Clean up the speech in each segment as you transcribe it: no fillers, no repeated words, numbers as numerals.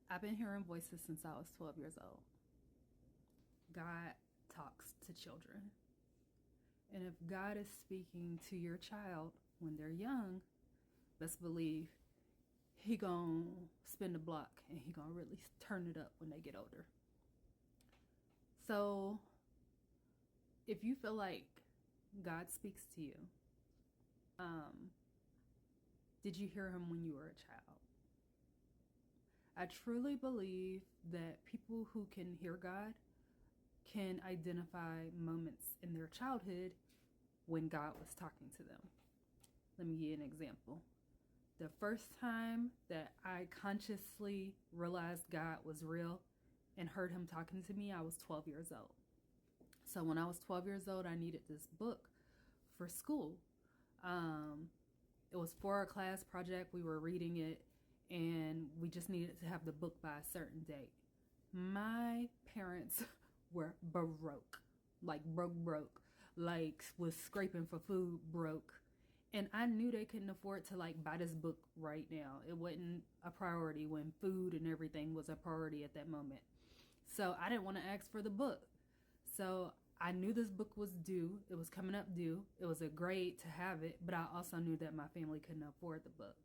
I've been hearing voices since I was 12 years old. God talks to children. And if God is speaking to your child when they're young, best believe he gonna spin the block and he gonna really turn it up when they get older. So if you feel like God speaks to you, did you hear him when you were a child? I truly believe that people who can hear God can identify moments in their childhood when God was talking to them. Let me give you an example. The first time that I consciously realized God was real and heard him talking to me, I was 12 years old. So when I was 12 years old, I needed this book for school. It was for a class project. We were reading it and we just needed to have the book by a certain date. My parents were broke, like broke, like was scraping for food, broke. And I knew they couldn't afford to like buy this book right now. It wasn't a priority when food and everything was a priority at that moment. So I didn't want to ask for the book. So I knew this book was due. It was coming up due. It was a grade to have it, but I also knew that my family couldn't afford the book.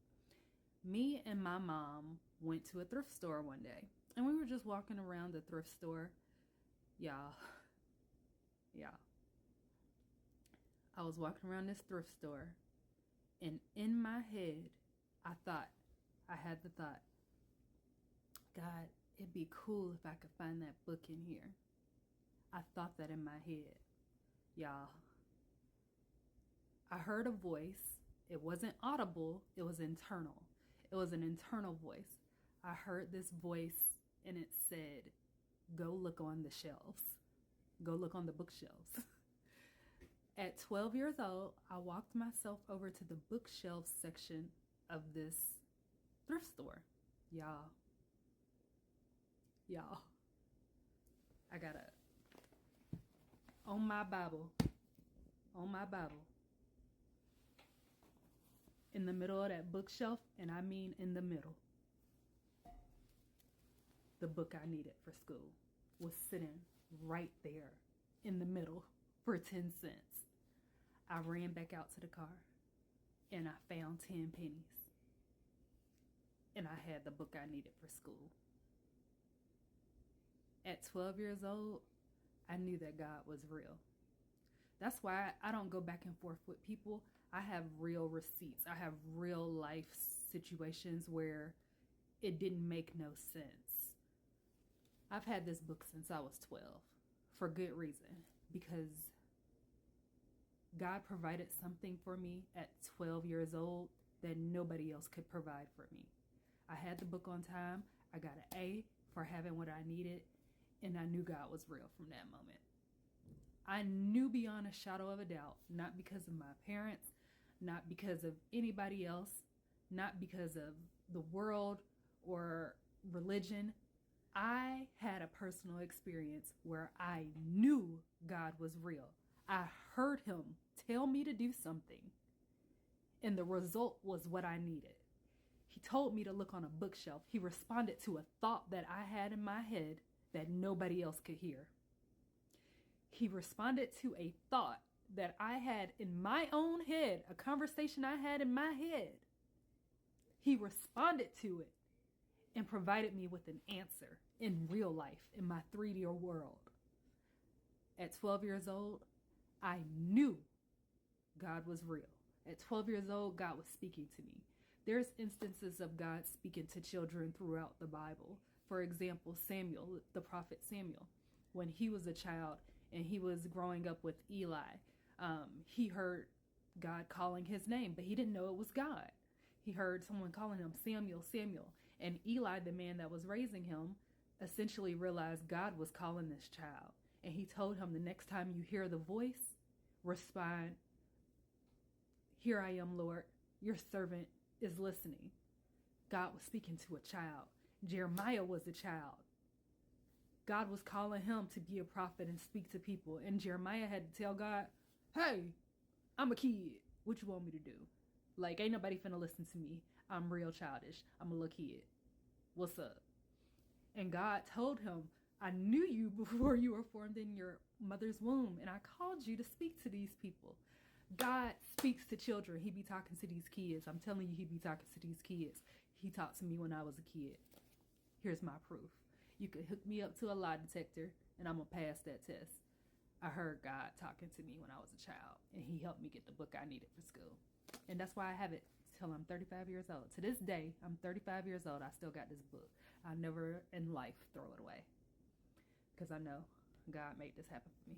Me and my mom went to a thrift store one day, and we were just walking around the thrift store. Y'all. I was walking around this thrift store, and in my head, I had the thought, God, it'd be cool if I could find that book in here. I thought that in my head. Y'all, I heard a voice. It wasn't audible, it was internal. It was an internal voice. I heard this voice and it said, go look on the shelves. Go look on the bookshelves. At 12 years old, I walked myself over to the bookshelf section of this thrift store. Y'all, I got on my Bible, in the middle of that bookshelf, and I mean in the middle, the book I needed for school was sitting right there in the middle for 10 cents. I ran back out to the car and I found 10 pennies. And I had the book I needed for school. At 12 years old, I knew that God was real. That's why I don't go back and forth with people. I have real receipts. I have real life situations where it didn't make no sense. I've had this book since I was 12 for good reason, because God provided something for me at 12 years old that nobody else could provide for me. I had the book on time. I got an A for having what I needed, and I knew God was real from that moment. I knew beyond a shadow of a doubt, not because of my parents, not because of anybody else, not because of the world or religion. I had a personal experience where I knew God was real. I heard him tell me to do something, and the result was what I needed. He told me to look on a bookshelf. He responded to a thought that I had in my head that nobody else could hear. He responded to a thought that I had in my own head, a conversation I had in my head. He responded to it and provided me with an answer in real life, in my 3D world. At 12 years old, I knew God was real. At 12 years old, God was speaking to me. There's instances of God speaking to children throughout the Bible. For example, Samuel, the prophet Samuel, when he was a child and he was growing up with Eli, he heard God calling his name, but he didn't know it was God. He heard someone calling him Samuel, Samuel. And Eli, the man that was raising him, essentially realized God was calling this child. And he told him, the next time you hear the voice, respond, here I am, Lord, your servant is listening. God was speaking to a child. Jeremiah was a child. God was calling him to be a prophet and speak to people. And Jeremiah had to tell God, hey, I'm a kid. What you want me to do? Like, ain't nobody finna listen to me. I'm real childish. I'm a little kid. What's up? And God told him, I knew you before you were formed in your mother's womb, and I called you to speak to these people. God speaks to children. He be talking to these kids. I'm telling you, he be talking to these kids. He talked to me when I was a kid. Here's my proof. You could hook me up to a lie detector, and I'm going to pass that test. I heard God talking to me when I was a child, and he helped me get the book I needed for school. And that's why I have it till I'm 35 years old. To this day, I'm 35 years old. I still got this book. I'll never in life throw it away, because I know God made this happen for me.